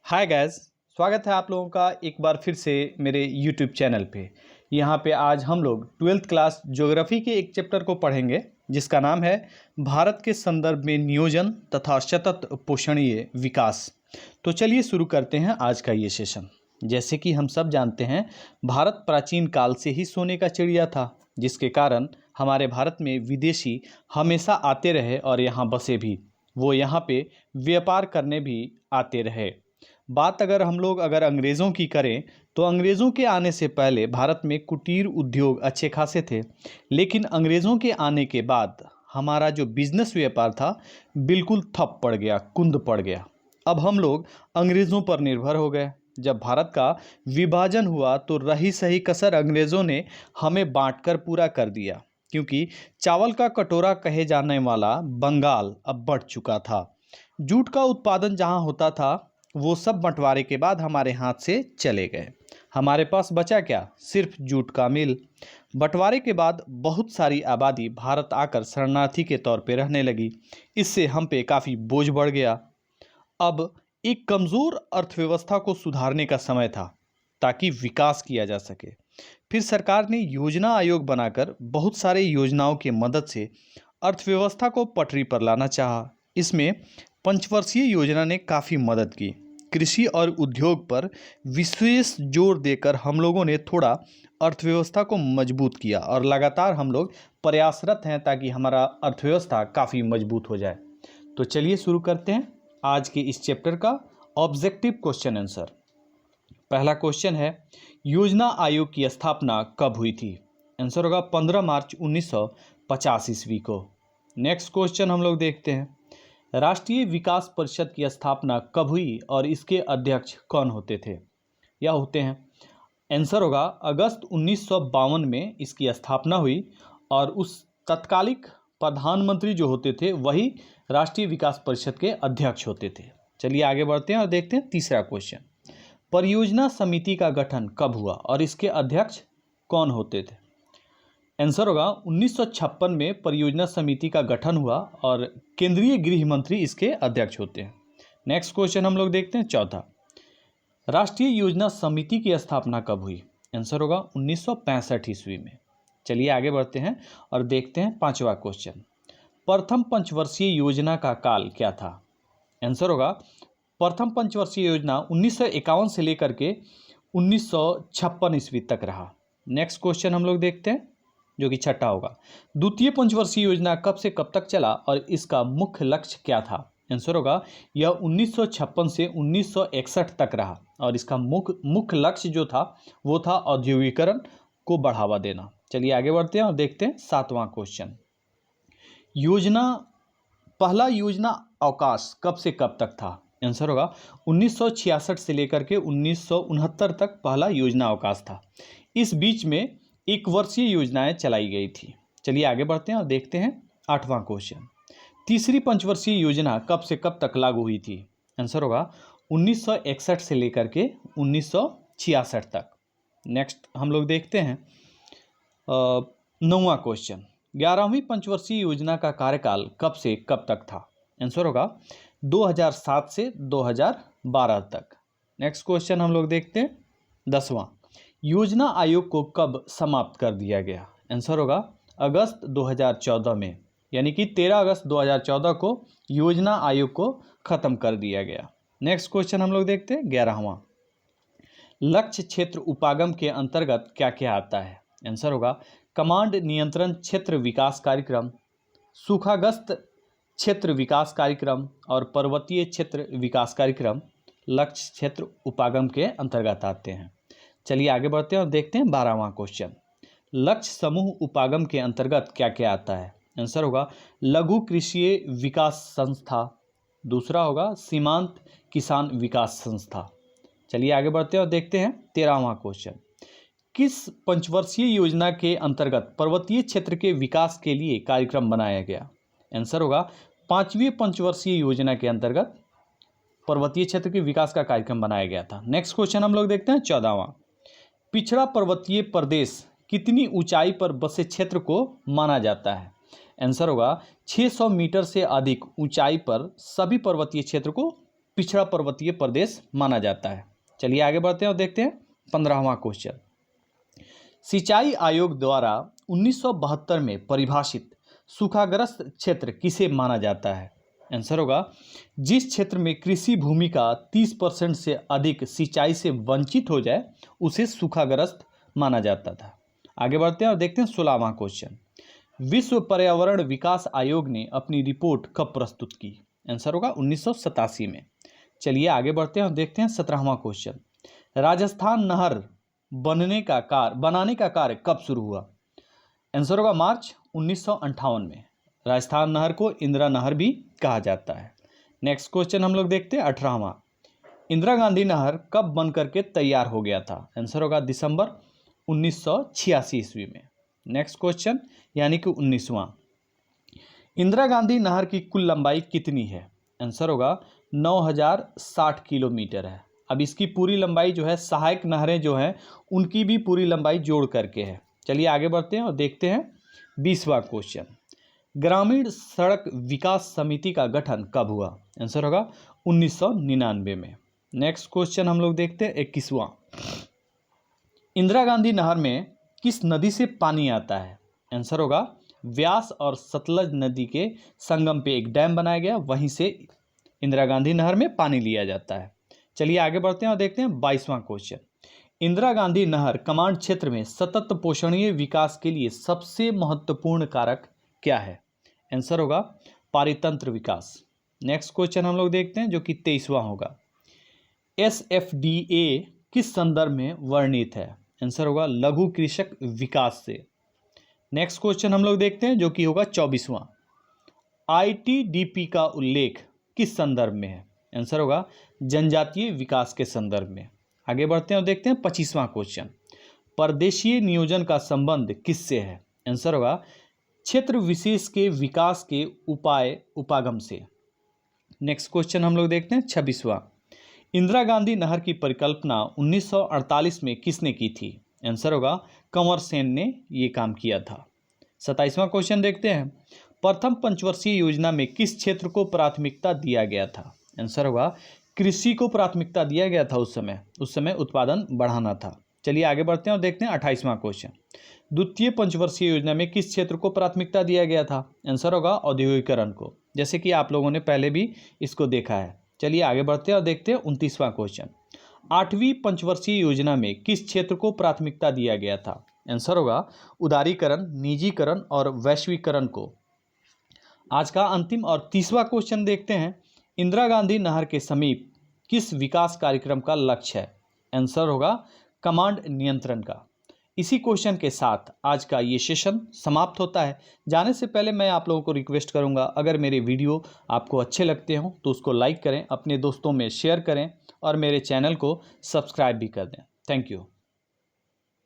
Hi guys, स्वागत है आप लोगों का एक बार फिर से मेरे यूट्यूब चैनल पे। यहाँ पे आज हम लोग 12th क्लास ज्योग्राफी के एक चैप्टर को पढ़ेंगे जिसका नाम है भारत के संदर्भ में नियोजन तथा सतत पोषणीय विकास। तो चलिए शुरू करते हैं आज का ये सेशन। जैसे कि हम सब जानते हैं, भारत प्राचीन काल से ही सोने का चिड़िया था, जिसके कारण हमारे भारत में विदेशी हमेशा आते रहे और यहाँ बसे भी। वो यहाँ पे व्यापार करने भी आते रहे। बात अगर अंग्रेज़ों की करें तो अंग्रेज़ों के आने से पहले भारत में कुटीर उद्योग अच्छे खासे थे, लेकिन अंग्रेज़ों के आने के बाद हमारा जो बिजनेस व्यापार था बिल्कुल ठप पड़ गया, कुंद पड़ गया। अब हम लोग अंग्रेज़ों पर निर्भर हो गए। जब भारत का विभाजन हुआ तो रही सही कसर अंग्रेज़ों ने हमें बांटकर पूरा कर दिया, क्योंकि चावल का कटोरा कहे जाने वाला बंगाल अब बढ़ चुका था। जूट का उत्पादन जहाँ होता था वो सब बंटवारे के बाद हमारे हाथ से चले गए। हमारे पास बचा क्या? सिर्फ जूट का मिल। बंटवारे के बाद बहुत सारी आबादी भारत आकर शरणार्थी के तौर पे रहने लगी। इससे हम पे काफ़ी बोझ बढ़ गया। अब एक कमज़ोर अर्थव्यवस्था को सुधारने का समय था ताकि विकास किया जा सके। फिर सरकार ने योजना आयोग बनाकर बहुत सारे योजनाओं की मदद से अर्थव्यवस्था को पटरी पर लाना चाहा। इसमें पंचवर्षीय योजना ने काफ़ी मदद की। कृषि और उद्योग पर विशेष जोर देकर हम लोगों ने थोड़ा अर्थव्यवस्था को मजबूत किया और लगातार हम लोग प्रयासरत हैं ताकि हमारा अर्थव्यवस्था काफ़ी मजबूत हो जाए। तो चलिए शुरू करते हैं आज के इस चैप्टर का ऑब्जेक्टिव क्वेश्चन आंसर। पहला क्वेश्चन है, योजना आयोग की स्थापना कब हुई थी? आंसर होगा 15 मार्च 1950 ईस्वी को। नेक्स्ट क्वेश्चन हम लोग देखते हैं, राष्ट्रीय विकास परिषद की स्थापना कब हुई और इसके अध्यक्ष कौन होते थे या होते हैं? आंसर होगा अगस्त 1952 में इसकी स्थापना हुई और उस तत्कालिक प्रधानमंत्री जो होते थे वही राष्ट्रीय विकास परिषद के अध्यक्ष होते थे। चलिए आगे बढ़ते हैं और देखते हैं तीसरा क्वेश्चन, परियोजना समिति का गठन कब हुआ और इसके अध्यक्ष कौन होते थे? आंसर होगा 1956 में परियोजना समिति का गठन हुआ और केंद्रीय गृह मंत्री इसके अध्यक्ष होते हैं। नेक्स्ट क्वेश्चन हम लोग देखते हैं चौथा, राष्ट्रीय योजना समिति की स्थापना कब हुई? आंसर होगा 1965 ईस्वी में। चलिए आगे बढ़ते हैं और देखते हैं पांचवा क्वेश्चन, प्रथम पंचवर्षीय योजना का काल क्या था? आंसर होगा प्रथम पंचवर्षीय योजना 1951 से लेकर के 1956 ईस्वी तक रहा। नेक्स्ट क्वेश्चन हम लोग देखते हैं जो कि छठा होगा, द्वितीय पंचवर्षीय योजना कब से कब तक चला और इसका मुख्य लक्ष्य क्या था? आंसर होगा यह 1956 से 1961 तक रहा और इसका मुख्य लक्ष्य जो था वो था औद्योगिकरण को बढ़ावा देना। चलिए आगे बढ़ते हैं और देखते हैं सातवां क्वेश्चन, पहला योजना अवकाश कब से कब तक था? आंसर होगा 1966 से लेकर के 1969 तक पहला योजना अवकाश था। इस बीच में एक वर्षीय योजनाएं चलाई गई थी। चलिए आगे बढ़ते हैं और देखते हैं आठवां क्वेश्चन, तीसरी पंचवर्षीय योजना कब से कब तक लागू हुई थी? आंसर होगा 1961 से लेकर के 1966 तक। नेक्स्ट हम लोग देखते हैं नौवां क्वेश्चन, 11वीं पंचवर्षीय योजना का कार्यकाल कब से कब तक था? आंसर होगा 2007 से 2012 तक। नेक्स्ट क्वेश्चन हम लोग देखते हैं 10वां, योजना आयोग को कब समाप्त कर दिया गया? आंसर होगा अगस्त 2014 में, यानी कि 13 अगस्त 2014 को योजना आयोग को ख़त्म कर दिया गया। नेक्स्ट क्वेश्चन हम लोग देखते हैं 11वां, लक्ष्य क्षेत्र उपागम के अंतर्गत क्या क्या आता है? आंसर होगा कमांड नियंत्रण क्षेत्र विकास कार्यक्रम, सूखाग्रस्त क्षेत्र विकास कार्यक्रम और पर्वतीय क्षेत्र विकास कार्यक्रम लक्ष्य क्षेत्र उपागम के अंतर्गत आते हैं। चलिए आगे बढ़ते हैं और देखते हैं 12वां क्वेश्चन, लक्ष्य समूह उपागम के अंतर्गत क्या क्या आता है? आंसर होगा लघु कृषि विकास संस्था, दूसरा होगा सीमांत किसान विकास संस्था। चलिए आगे बढ़ते हैं और देखते हैं 13वां क्वेश्चन, किस पंचवर्षीय योजना के अंतर्गत पर्वतीय क्षेत्र के विकास के लिए कार्यक्रम बनाया गया? आंसर होगा 5वीं पंचवर्षीय योजना के अंतर्गत पर्वतीय क्षेत्र के विकास का कार्यक्रम बनाया गया था। नेक्स्ट क्वेश्चन हम लोग देखते हैं 14वां, पिछड़ा पर्वतीय प्रदेश कितनी ऊंचाई पर बसे क्षेत्र को माना जाता है? आंसर होगा 600 मीटर से अधिक ऊंचाई पर सभी पर्वतीय क्षेत्र को पिछड़ा पर्वतीय प्रदेश माना जाता है। चलिए आगे बढ़ते हैं और देखते हैं 15वां क्वेश्चन। सिंचाई आयोग द्वारा 1972 में परिभाषित सूखाग्रस्त क्षेत्र किसे माना जाता है? आंसर होगा जिस क्षेत्र में कृषि भूमि का 30% से अधिक सिंचाई से वंचित हो जाए उसे सूखाग्रस्त माना जाता था। आगे बढ़ते हैं और देखते हैं 16वां क्वेश्चन। विश्व पर्यावरण विकास आयोग ने अपनी रिपोर्ट कब प्रस्तुत की? आंसर होगा 1987 में। चलिए आगे बढ़ते हैं और देखते हैं 17वां क्वेश्चन। राजस्थान नहर बनाने का कार्य कब शुरू हुआ? आंसर होगा मार्च 1958 में। राजस्थान नहर को इंदिरा नहर भी कहा जाता है। नेक्स्ट क्वेश्चन हम लोग देखते हैं 18वां। इंदिरा गांधी नहर कब बन करके तैयार हो गया था? आंसर होगा दिसंबर 1986 ईस्वी में। नेक्स्ट क्वेश्चन यानी कि 19वां। इंदिरा गांधी नहर की कुल लंबाई कितनी है? आंसर होगा 9060 किलोमीटर है। अब इसकी पूरी लंबाई जो है सहायक नहरें जो हैं उनकी भी पूरी लंबाई जोड़ करके है। चलिए आगे बढ़ते हैं और देखते हैं 20वां क्वेश्चन। ग्रामीण सड़क विकास समिति का गठन कब हुआ? आंसर होगा 1999 में। नेक्स्ट क्वेश्चन हम लोग देखते हैं 21वां। इंदिरा गांधी नहर में किस नदी से पानी आता है? आंसर होगा व्यास और सतलज नदी के संगम पे एक डैम बनाया गया, वहीं से इंदिरा गांधी नहर में पानी लिया जाता है। चलिए आगे बढ़ते हैं और देखते हैं 22वां क्वेश्चन। इंदिरा गांधी नहर कमांड क्षेत्र में सतत पोषणीय विकास के लिए सबसे महत्वपूर्ण कारक क्या है? आंसर होगा पारितंत्र विकास। नेक्स्ट क्वेश्चन हम लोग देखते हैं जो कि 23वां होगा। SFDA किस संदर्भ में वर्णित है? आंसर होगा लघु कृषक विकास से। नेक्स्ट क्वेश्चन हम लोग देखते हैं जो कि होगा 24वां। ITDP का उल्लेख किस संदर्भ में है? आंसर होगा जनजातीय विकास के संदर्भ में। आगे बढ़ते हैं और देखते हैं 25वां क्वेश्चन। परदेशीय नियोजन का संबंध किससे है? आंसर होगा क्षेत्र विशेष के विकास के उपागम से। नेक्स्ट क्वेश्चन हम लोग देखते हैं 26वां। इंदिरा गांधी नहर की परिकल्पना 1948 में किसने की थी? आंसर होगा कंवर सेन ने ये काम किया था। 27वां क्वेश्चन देखते हैं। प्रथम पंचवर्षीय योजना में किस क्षेत्र को प्राथमिकता दिया गया था? आंसर होगा कृषि को प्राथमिकता दिया गया था। उस समय उत्पादन बढ़ाना था। चलिए आगे बढ़ते हैं और देखते हैं 28वां क्वेश्चन। द्वितीय पंचवर्षीय योजना में किस क्षेत्र को प्राथमिकता दिया गया था? आंसर होगा औद्योगिकरण को, जैसे कि आप लोगों ने पहले भी इसको देखा है। चलिए आगे बढ़ते हैं और देखते हैं 29वां क्वेश्चन। 8वीं पंचवर्षीय योजना में किस क्षेत्र को प्राथमिकता दिया गया था? आंसर होगा उदारीकरण, निजीकरण और वैश्वीकरण को। आज का अंतिम और 30वां क्वेश्चन देखते हैं। इंदिरा गांधी नहर के समीप किस विकास कार्यक्रम का लक्ष्य है? आंसर होगा कमांड नियंत्रण का। इसी क्वेश्चन के साथ आज का ये सेशन समाप्त होता है। जाने से पहले मैं आप लोगों को रिक्वेस्ट करूंगा, अगर मेरे वीडियो आपको अच्छे लगते हों तो उसको लाइक करें, अपने दोस्तों में शेयर करें और मेरे चैनल को सब्सक्राइब भी कर दें। Thank you.